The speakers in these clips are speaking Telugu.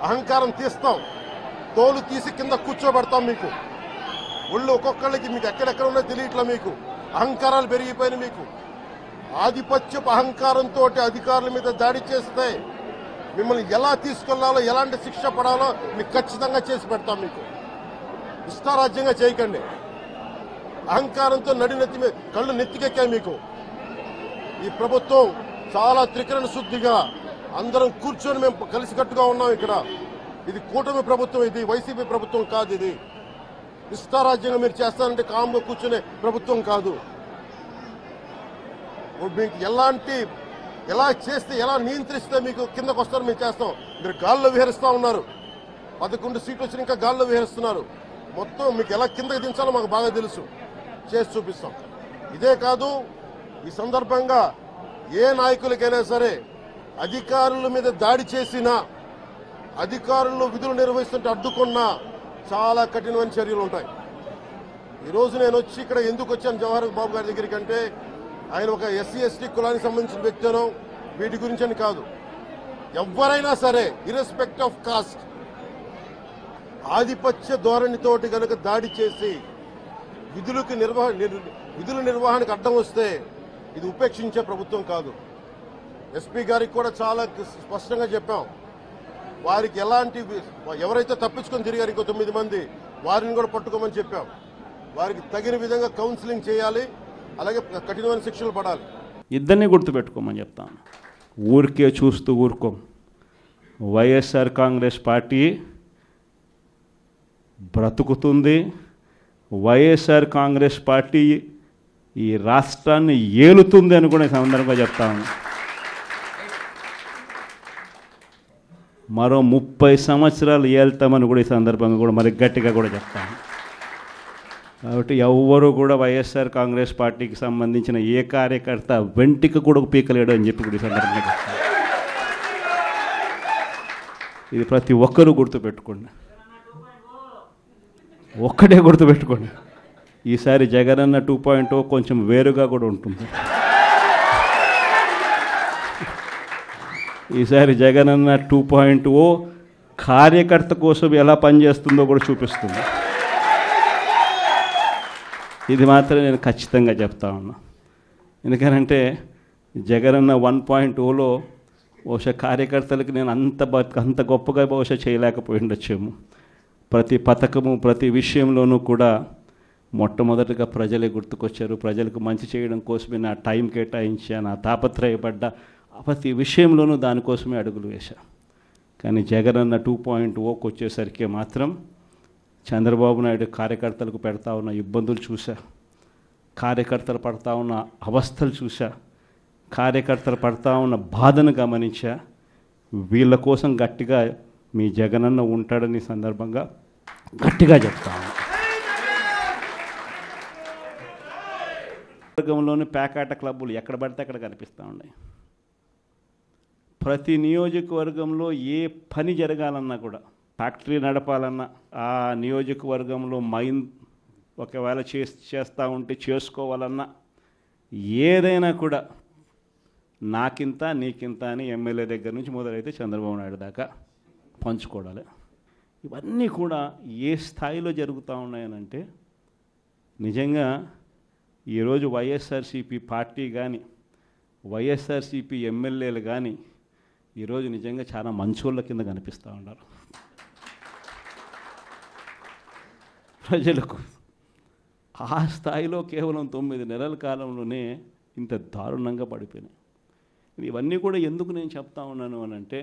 అహంకారం తీస్తాం, తోలు తీసి కింద కూర్చోబెడతాం. మీకు ఒళ్ళు ఒక్కొక్కళ్ళకి మీకు ఎక్కడెక్కడ ఉన్నాయో తెలియట్లా. మీకు అహంకారాలు పెరిగిపోయినాయి. మీకు ఆధిపత్యపు అహంకారంతో అధికారుల మీద దాడి చేస్తే మిమ్మల్ని ఎలా తీసుకెళ్లాలో, ఎలాంటి శిక్ష పడాలో మీకు ఖచ్చితంగా చేసి పెడతాం. మీకు ఇష్టారాజ్యంగా చేయకండి. అహంకారంతో నడినెత్తి మీద కళ్ళు నెత్తికెక్కాయి. మీకు ఈ ప్రభుత్వం చాలా త్రికరణ శుద్ధిగా అందరం కూర్చొని మేము కలిసికట్టుగా ఉన్నాం. ఇక్కడ ఇది కూటమి ప్రభుత్వం, ఇది వైసీపీ ప్రభుత్వం కాదు. ఇది ఇష్టారాజ్యంగా మీరు చేస్తారంటే కామ్గా కూర్చునే ప్రభుత్వం కాదు. మీకు ఎలా చేస్తే, ఎలా నియంత్రిస్తే మీకు కిందకు వస్తారో మేము చేస్తాం. మీరు గాల్లో విహరిస్తూ ఉన్నారు. 11 సీట్లు వచ్చి ఇంకా గాల్లో విహరిస్తున్నారు. మొత్తం మీకు ఎలా కిందకి దించాలో మాకు బాగా తెలుసు. చేసి చూపిస్తాం. ఇదే కాదు, ఈ సందర్భంగా ఏ నాయకులకైనా సరే అధికారుల మీద దాడి చేసినా, అధికారులు విధులు నిర్వహిస్తుంటే అడ్డుకున్నా చాలా కఠినమైన చర్యలు ఉంటాయి. ఈరోజు నేను వచ్చి ఇక్కడ ఎందుకు వచ్చాను జవహర్ బాబు గారి దగ్గరికి అంటే, ఆయన ఒక ఎస్సీ ఎస్టీ కులానికి సంబంధించిన వ్యక్తినో వీటి గురించి అని కాదు. ఎవరైనా సరే ఇర్రెస్పెక్ట్ ఆఫ్ కాస్ట్ ఆధిపత్య ధోరణితోటి కనుక దాడి చేసి విధుల నిర్వహణకు అడ్డం వస్తే ఇది ఉపేక్షించే ప్రభుత్వం కాదు. ఎస్పీ గారికి కూడా చాలా స్పష్టంగా చెప్పాం. వారికి ఎవరైతే తప్పించుకొని తిరిగారు ఇంకో 9 మంది, వారిని కూడా పట్టుకోమని చెప్పాం. వారికి తగిన విధంగా కౌన్సిలింగ్ చేయాలి, అలాగే కఠినమైన శిక్షలు పడాలి. ఇద్దరిని గుర్తుపెట్టుకోమని చెప్తాను. ఊరికే చూస్తూ ఊరుకోం. వైఎస్ఆర్ కాంగ్రెస్ పార్టీ బ్రతుకుతుంది. వైఎస్ఆర్ కాంగ్రెస్ పార్టీ ఈ రాష్ట్రాన్ని ఏలుతుంది అని కూడా ఈ సందర్భంగా చెప్తాను. మరో 30 సంవత్సరాలు ఏళ్తామని కూడా ఈ సందర్భంగా కూడా మరి గట్టిగా కూడా చెప్తాను. కాబట్టి ఎవ్వరూ కూడా వైఎస్ఆర్ కాంగ్రెస్ పార్టీకి సంబంధించిన ఏ కార్యకర్త వెంటికి కూడా పీకలేడు అని చెప్పి కూడా ఈ సందర్భంగా చెప్తాను. ఇది ప్రతి ఒక్కరూ గుర్తుపెట్టుకోండి. ఒక్కటే గుర్తుపెట్టుకోండి, ఈసారి జగనన్న 2.0 కొంచెం వేరుగా కూడా ఉంటుంది. ఈసారి జగనన్న 2.0 కార్యకర్త కోసం ఎలా పనిచేస్తుందో కూడా చూపిస్తుంది. ఇది మాత్రం నేను ఖచ్చితంగా చెప్తా ఉన్నా. ఎందుకనంటే జగనన్న 1.0లో బహుశా కార్యకర్తలకి నేను అంత గొప్పగా బహుశా చేయలేకపోయి ఉండొచ్చేమో. ప్రతి పథకము, ప్రతి విషయంలోనూ కూడా మొట్టమొదటిగా ప్రజలే గుర్తుకొచ్చారు. ప్రజలకు మంచి చేయడం కోసమే నా టైం కేటాయించా, నా తాపత్రయపడ్డా, ప్రతి విషయంలోనూ దానికోసమే అడుగులు వేశా. కానీ జగనన్న 2.0కి వచ్చేసరికి మాత్రం చంద్రబాబు నాయుడు కార్యకర్తలకు పెడతా ఉన్న ఇబ్బందులు చూసా, కార్యకర్తలు పడతా ఉన్న అవస్థలు చూసా, కార్యకర్తలు పడతా ఉన్న బాధను గమనించా. వీళ్ళ కోసం గట్టిగా మీ జగనన్న ఉంటాడని సందర్భంగా గట్టిగా చెప్తాను. వర్గంలోని పేకాట క్లబ్బులు ఎక్కడ పడితే అక్కడ కనిపిస్తూ ఉన్నాయి. ప్రతి నియోజకవర్గంలో ఏ పని జరగాలన్నా కూడా, ఫ్యాక్టరీ నడపాలన్నా, ఆ నియోజకవర్గంలో మైన్ ఒకవేళ చేస్తూ ఉంటే చేసుకోవాలన్నా, ఏదైనా కూడా నాకింత నీకింత అని ఎమ్మెల్యే దగ్గర నుంచి మొదలైతే చంద్రబాబు నాయుడు దాకా పంచుకోవడాలి. ఇవన్నీ కూడా ఏ స్థాయిలో జరుగుతూ ఉన్నాయనంటే, నిజంగా ఈరోజు వైఎస్ఆర్సీపీ పార్టీ కానీ, వైఎస్ఆర్సీపీ ఎమ్మెల్యేలు కానీ ఈరోజు నిజంగా చాలా మంచోళ్ళ కింద కనిపిస్తూ ఉన్నారు ప్రజలకు. ఆ స్థాయిలో కేవలం 9 నెలల కాలంలోనే ఇంత దారుణంగా పడిపోయినాయి. ఇవన్నీ కూడా ఎందుకు నేను చెప్తా ఉన్నాను అనంటే,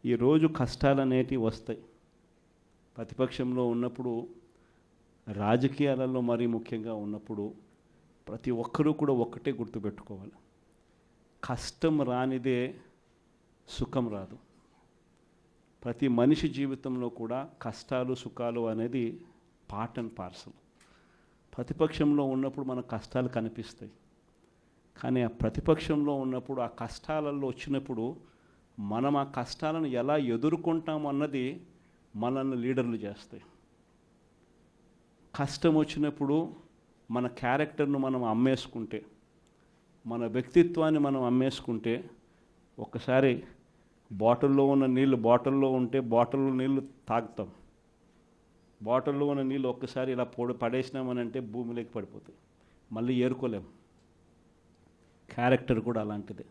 ఈరోజు కష్టాలు అనేటివి వస్తాయి. ప్రతిపక్షంలో ఉన్నప్పుడు, రాజకీయాలలో మరీ ముఖ్యంగా ఉన్నప్పుడు ప్రతి ఒక్కరూ కూడా ఒక్కటే గుర్తుపెట్టుకోవాలి, కష్టం రానిదే సుఖం రాదు. ప్రతి మనిషి జీవితంలో కూడా కష్టాలు సుఖాలు అనేది పార్ట్ అండ్ పార్సల్. ప్రతిపక్షంలో ఉన్నప్పుడు మన కష్టాలు కనిపిస్తాయి, కానీ ఆ ప్రతిపక్షంలో ఉన్నప్పుడు ఆ కష్టాలలో వచ్చినప్పుడు మనం ఆ కష్టాలను ఎలా ఎదుర్కొంటాం అన్నది మనల్ని లీడర్లు చేస్తాయి. కష్టం వచ్చినప్పుడు మన క్యారెక్టర్ను మనం అమ్మేసుకుంటే, మన వ్యక్తిత్వాన్ని మనం అమ్మేసుకుంటే, ఒకసారి బాటిల్లో ఉన్న నీళ్ళు బాటిల్లో ఉంటే బాటిల్లో నీళ్ళు తాగుతాం. బాటిల్లో ఉన్న నీళ్ళు ఒక్కసారి ఇలా పడేసినామనంటే భూమిలోకి పడిపోతాయి, మళ్ళీ ఏరుకోలేం. క్యారెక్టర్ కూడా అలాంటిదే.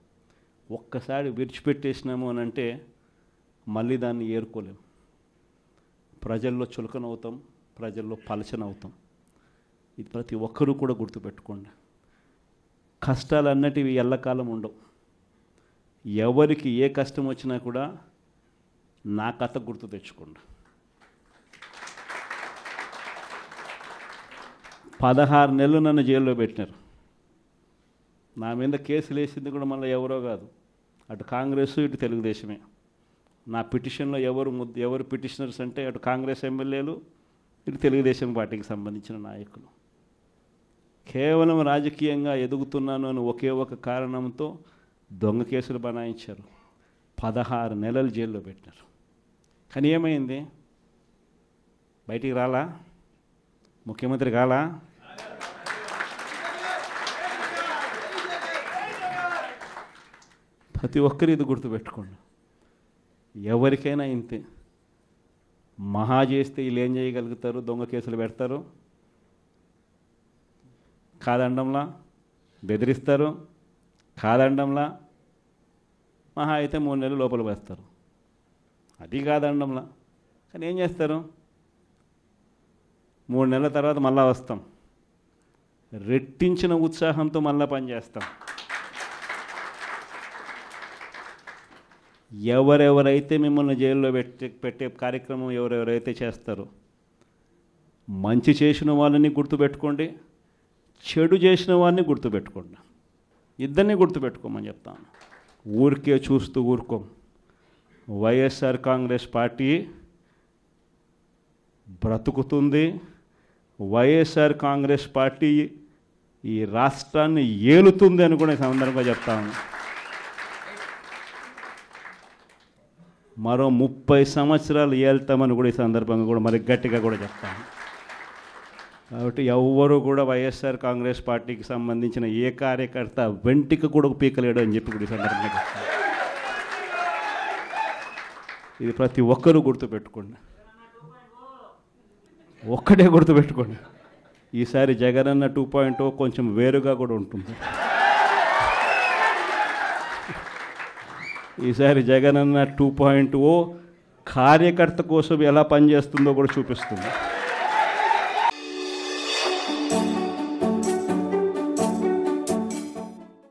ఒక్కసారి విడిచిపెట్టేసినాము అని అంటే మళ్ళీ దాన్ని ఏరుకోలేం. ప్రజల్లో చులకనవుతాం, ప్రజల్లో పలచనవుతాం. ఇది ప్రతి ఒక్కరూ కూడా గుర్తుపెట్టుకోండి. కష్టాలు అన్నటివి ఎల్లకాలం ఉండవు. ఎవరికి ఏ కష్టం వచ్చినా కూడా నా కథ గుర్తు తెచ్చుకోండి. 16 నెలలు నన్ను జైల్లో పెట్టినారు. నా మీద కేసులు వేసింది కూడా మళ్ళీ ఎవరో కాదు, అటు కాంగ్రెస్ ఇటు తెలుగుదేశమే. నా పిటిషన్లో ఎవరు పిటిషనర్స్ అంటే అటు కాంగ్రెస్ ఎమ్మెల్యేలు, ఇటు తెలుగుదేశం పార్టీకి సంబంధించిన నాయకులు. కేవలం రాజకీయంగా ఎదుగుతున్నాను అని ఒకే ఒక కారణంతో దొంగ కేసులు బనాయించారు. 16 నెలలు జైల్లో పెట్టినారు. కానీ ఏమైంది? బయటికి రాలా? ముఖ్యమంత్రి కాలా? ప్రతి ఒక్కరు ఇది గుర్తుపెట్టుకోండి. ఎవరికైనా ఇంతే. మహా చేస్తే వీళ్ళు ఏం చేయగలుగుతారు? దొంగ కేసులు పెడతారు, కాదండంలా బెదిరిస్తారు, కాదండంలా మహా అయితే 3 నెలలు లోపల వేస్తారు, అది కాదండంలా. కానీ ఏం చేస్తారు? 3 నెలల తర్వాత మళ్ళా వస్తాం, రెట్టించిన ఉత్సాహంతో మళ్ళా పనిచేస్తాం. ఎవరెవరైతే మిమ్మల్ని జైల్లో పెట్టే కార్యక్రమం ఎవరెవరైతే చేస్తారో, మంచి చేసిన వాళ్ళని గుర్తుపెట్టుకోండి, చెడు చేసిన వాడిని గుర్తుపెట్టుకోండి. ఇద్దరిని గుర్తుపెట్టుకోమని చెప్తాను. ఊరికే చూస్తూ ఊరుకోం. వైఎస్ఆర్ కాంగ్రెస్ పార్టీ బ్రతుకుతుంది. వైఎస్ఆర్ కాంగ్రెస్ పార్టీ ఈ రాష్ట్రాన్ని ఏలుతుంది అని కూడా ఈ సందర్భంగా చెప్తాను. మరో 30 సంవత్సరాలు ఏళ్తామని కూడా ఈ సందర్భంగా కూడా మరి గట్టిగా కూడా చెప్తాను. కాబట్టి ఎవ్వరూ కూడా వైఎస్ఆర్ కాంగ్రెస్ పార్టీకి సంబంధించిన ఏ కార్యకర్త వెంటికి కూడా పీకలేడు అని చెప్పి కూడా ఈ సందర్భంగా చెప్తాను. ఇది ప్రతి ఒక్కరూ గుర్తుపెట్టుకోండి. ఒక్కటే గుర్తుపెట్టుకోండి, ఈసారి జగనన్న 2.0 కొంచెం వేరుగా కూడా ఉంటుంది. ఈసారి జగనన్న 2.0 కార్యకర్త కోసం ఎలా పనిచేస్తుందో కూడా చూపిస్తుంది.